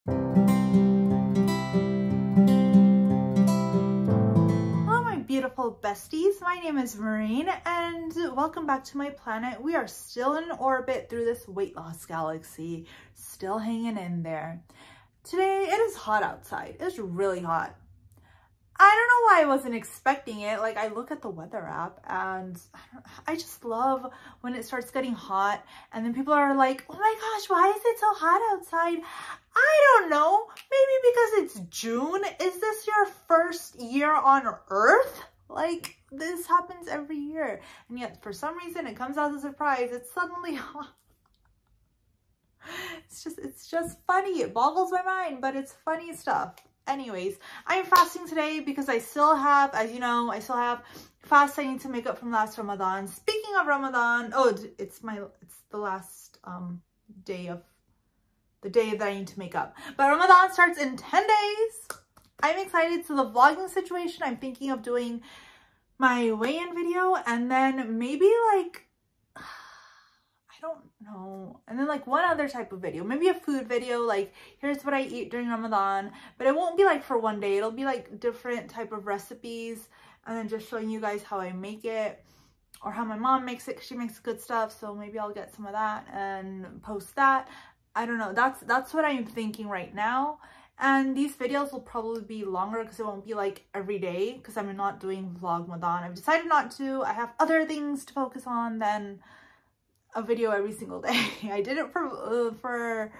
Hello my beautiful besties, my name is Mehreen and welcome back to my planet. We are still in orbit through this weight loss galaxy, still hanging in there. Today it is hot outside, it's really hot. I don't know why I wasn't expecting it. Like, I look at the weather app and I just love when it starts getting hot and then people are like, oh my gosh, why is it so hot outside? I don't know. Maybe because it's June. Is this your first year on Earth? Like, this happens every year. And yet, for some reason, it comes as a surprise. It's suddenly hot. It's just funny. It boggles my mind, but it's funny stuff. Anyways, I'm fasting today because I still have, as you know, I still have fast I need to make up from last Ramadan. Speaking of Ramadan, it's the last day that I need to make up. But Ramadan starts in 10 days. I'm excited. So the vlogging situation, I'm thinking of doing my weigh-in video and then maybe like, I don't know. And then like one other type of video, maybe a food video, like here's what I eat during Ramadan, but it won't be like for one day. It'll be like different type of recipes and then just showing you guys how I make it or how my mom makes it because she makes good stuff. So maybe I'll get some of that and post that. I don't know. That's what I'm thinking right now. And these videos will probably be longer because it won't be like every day because I'm not doing vlog Ramadan. I've decided not to. I have other things to focus on than a video every single day. I did it for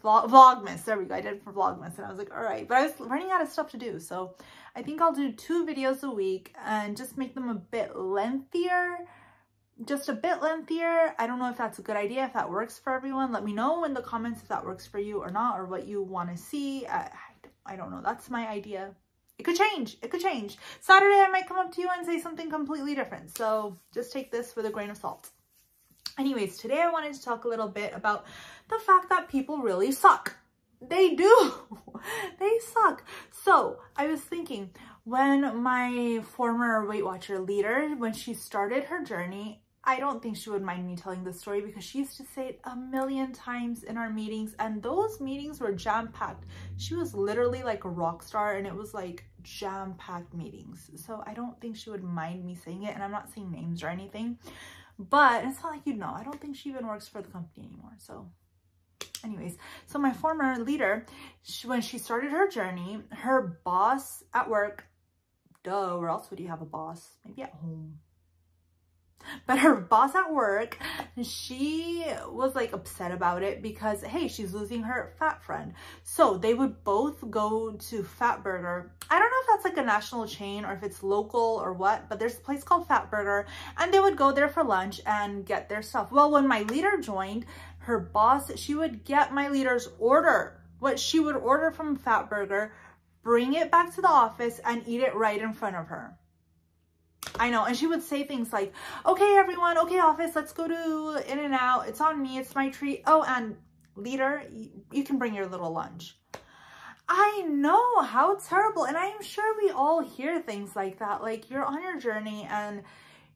Vlogmas. There we go. I did it for Vlogmas and I was like, all right, but I was running out of stuff to do. So I think I'll do 2 videos a week and just make them a bit lengthier. Just a bit lengthier. I don't know if that's a good idea, if that works for everyone. Let me know in the comments if that works for you or not, or what you want to see. I don't know. That's my idea. It could change. It could change. Saturday, I might come up to you and say something completely different. So just take this with a grain of salt. Anyways, today I wanted to talk a little bit about the fact that people really suck. They do. They suck. So I was thinking when my former Weight Watcher leader, when she started her journey, I don't think she would mind me telling this story because she used to say it a million times in our meetings and those meetings were jam-packed. She was literally like a rock star and it was like jam-packed meetings. So I don't think she would mind me saying it, and I'm not saying names or anything. But it's not like you'd know. I don't think she even works for the company anymore. So anyways, so my former leader, when she started her journey, her boss at work, duh, where else would you have a boss? Maybe at home. But her boss at work, she was like upset about it because, hey, she's losing her fat friend. So they would both go to Fat Burger. I don't know if that's like a national chain or if it's local or what, but there's a place called Fat Burger and they would go there for lunch and get their stuff. Well, when my leader joined, her boss, she would get my leader's order, what she would order from Fat Burger, bring it back to the office and eat it right in front of her. I know. And she would say things like, okay, everyone, okay, office, let's go to In-N-Out. It's on me. It's my treat. Oh, and leader, you can bring your little lunch. I know, how terrible. And I am sure we all hear things like that. Like you're on your journey and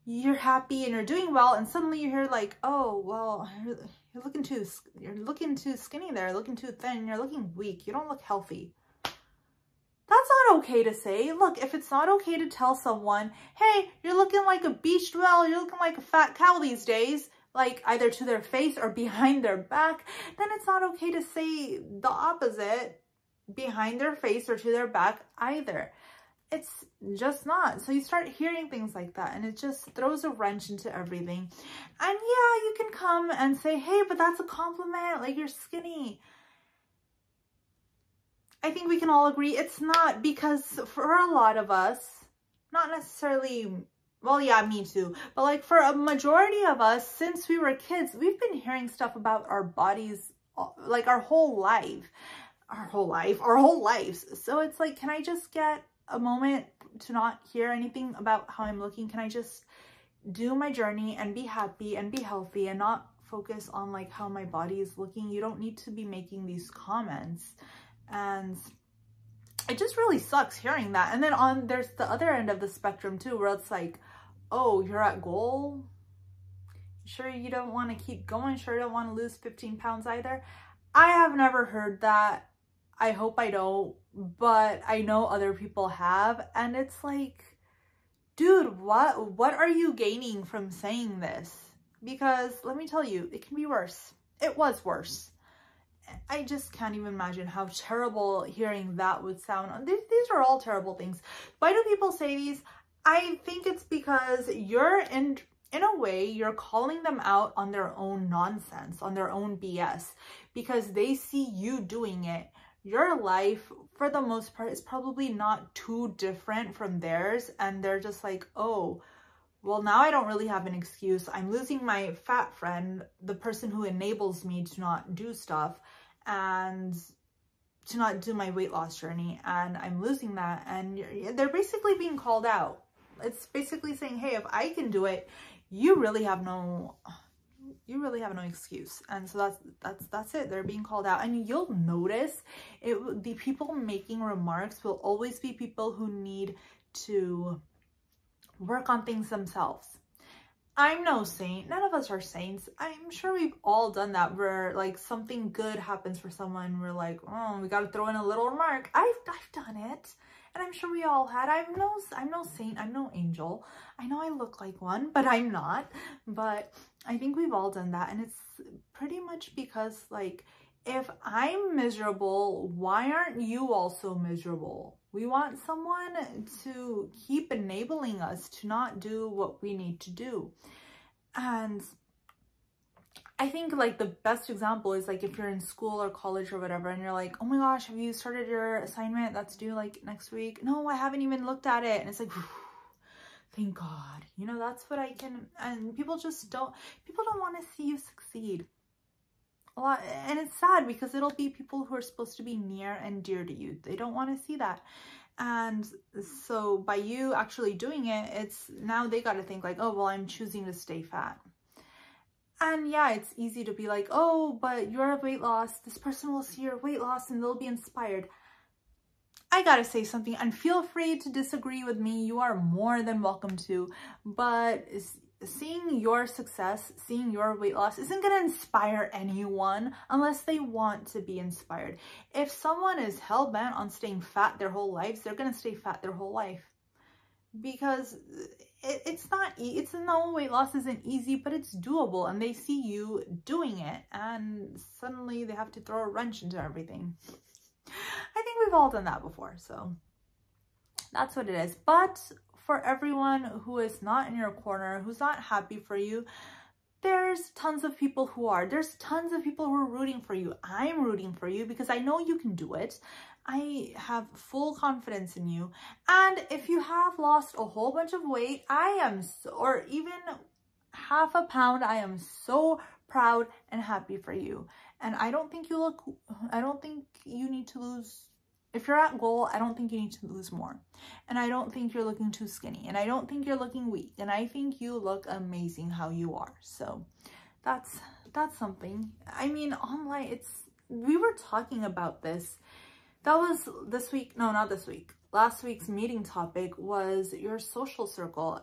you're happy and you're doing well. And suddenly you hear like, oh, well, you're looking too skinny there, looking too thin. You're looking weak. You don't look healthy. That's not okay to say. Look, if it's not okay to tell someone, hey, you're looking like a beached whale, you're looking like a fat cow these days, like either to their face or behind their back, then it's not okay to say the opposite behind their face or to their back either. It's just not. So you start hearing things like that and it just throws a wrench into everything. And yeah, you can come and say, hey, but that's a compliment, like you're skinny. I think we can all agree it's not, because for a lot of us, not necessarily, well, yeah, me too, but like for a majority of us, since we were kids, we've been hearing stuff about our bodies like our whole lives. So it's like, can I just get a moment to not hear anything about how I'm looking? Can I just do my journey and be happy and be healthy and not focus on like how my body is looking? You don't need to be making these comments. And it just really sucks hearing that. And then there's the other end of the spectrum too, where it's like, oh, you're at goal? Sure you don't want to keep going? Sure you don't want to lose 15 pounds either? I have never heard that I hope I don't, but I know other people have, and it's like, dude, what are you gaining from saying this? Because let me tell you, it can be worse. It was worse. I just can't even imagine how terrible hearing that would sound. These are all terrible things. Why do people say these? I think it's because you're in a way, you're calling them out on their own nonsense, on their own BS, because they see you doing it. Your life, for the most part, is probably not too different from theirs. And they're just like, oh, well, now I don't really have an excuse. I'm losing my fat friend, the person who enables me to not do stuff and to not do my weight loss journey. And I'm losing that. And they're basically being called out. It's basically saying, hey, if I can do it, you really have no excuse. And so that's it. They're being called out. And you'll notice the people making remarks will always be people who need to work on things themselves. I'm no saint. None of us are saints. I'm sure we've all done that, where like something good happens for someone. We're like, oh, we got to throw in a little remark. I've done it. And I'm sure we all had. I'm no saint. I'm no angel. I know I look like one, but I'm not. But I think we've all done that. And it's pretty much because, like, if I'm miserable, why aren't you also miserable? We want someone to keep enabling us to not do what we need to do. And I think like the best example is like if you're in school or college or whatever, and you're like, oh my gosh, have you started your assignment that's due like next week? No, I haven't even looked at it. And it's like, thank God, you know, that's what I can. And people don't want to see you succeed a lot. And it's sad because it'll be people who are supposed to be near and dear to you. They don't want to see that. And so by you actually doing it, it's now they got to think like, oh, well, I'm choosing to stay fat. And yeah, it's easy to be like, oh, but you're a weight loss. This person will see your weight loss and they'll be inspired. I gotta say something, and feel free to disagree with me. You are more than welcome to. But seeing your success, seeing your weight loss isn't gonna inspire anyone unless they want to be inspired. If someone is hell-bent on staying fat their whole lives, they're gonna stay fat their whole life. Because it's not, no, weight loss isn't easy, but it's doable, and they see you doing it, and suddenly they have to throw a wrench into everything. I think we've all done that before, so that's what it is. But for everyone who is not in your corner, who's not happy for you, there's tons of people who are. There's tons of people who are rooting for you. I'm rooting for you because I know you can do it. I have full confidence in you. And if you have lost a whole bunch of weight, or even half a pound, I am so proud and happy for you. And I don't think you need to lose. If you're at goal, I don't think you need to lose more. And I don't think you're looking too skinny. And I don't think you're looking weak. And I think you look amazing how you are. So that's something. I mean, online, we were talking about this. That was this week. No, not this week. Last week's meeting topic was your social circle.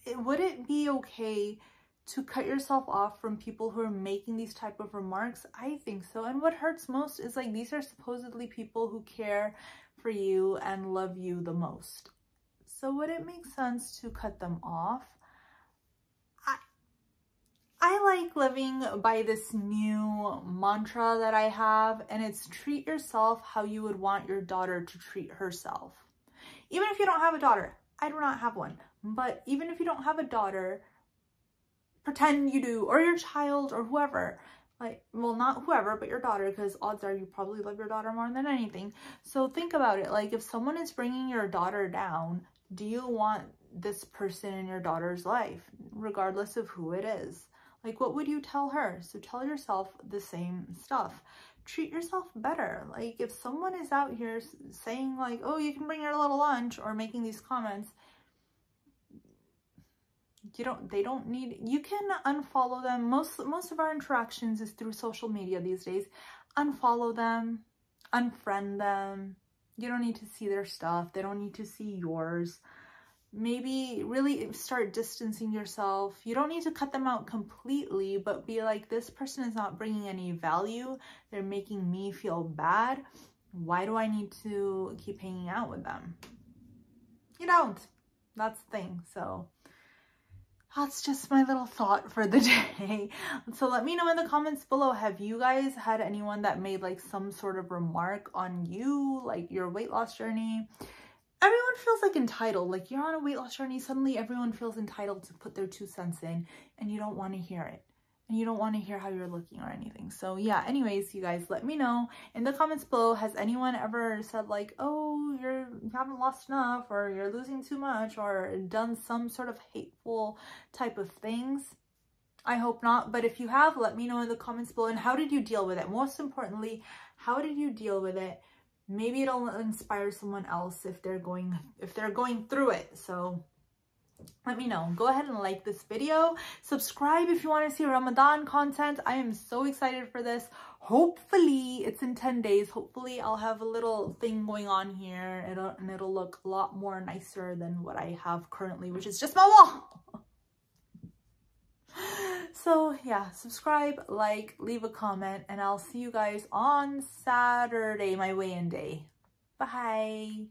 Would it be okay to cut yourself off from people who are making these type of remarks? I think so. And what hurts most is like, these are supposedly people who care for you and love you the most. So would it make sense to cut them off? I like living by this new mantra that I have, and it's treat yourself how you would want your daughter to treat herself. Even if you don't have a daughter, I do not have one, but even if you don't have a daughter, pretend you do, or your child, or whoever. Like, well, not whoever, but your daughter, because odds are you probably love your daughter more than anything. So think about it. Like, if someone is bringing your daughter down, do you want this person in your daughter's life, regardless of who it is? Like, what would you tell her? So tell yourself the same stuff. Treat yourself better. Like, if someone is out here saying like, oh, you can bring your little lunch, or making these comments, they don't need, you can unfollow them. Most of our interactions is through social media these days. Unfollow them, unfriend them. You don't need to see their stuff. They don't need to see yours. Maybe really start distancing yourself. You don't need to cut them out completely, but be like, this person is not bringing any value. They're making me feel bad. why do I need to keep hanging out with them? You don't. That's the thing. So that's just my little thought for the day. So let me know in the comments below, have you guys had anyone that made like some sort of remark on you, like your weight loss journey? Everyone feels like entitled, like you're on a weight loss journey, suddenly everyone feels entitled to put their 2 cents in, and you don't want to hear it. And you don't want to hear how you're looking or anything. So yeah, anyways, you guys, let me know in the comments below, has anyone ever said like, oh, you haven't lost enough, or you're losing too much, or done some sort of hateful type of things? I hope not, but if you have, let me know in the comments below. And how did you deal with it? Most importantly, how did you deal with it? Maybe it'll inspire someone else if they're going through it. So let me know. Go ahead and like this video. Subscribe if you want to see Ramadan content. I am so excited for this. Hopefully it's in 10 days. Hopefully I'll have a little thing going on here. It'll look a lot more nicer than what I have currently, which is just my wall. So yeah, subscribe, like, leave a comment, and I'll see you guys on Saturday, my weigh-in day. Bye.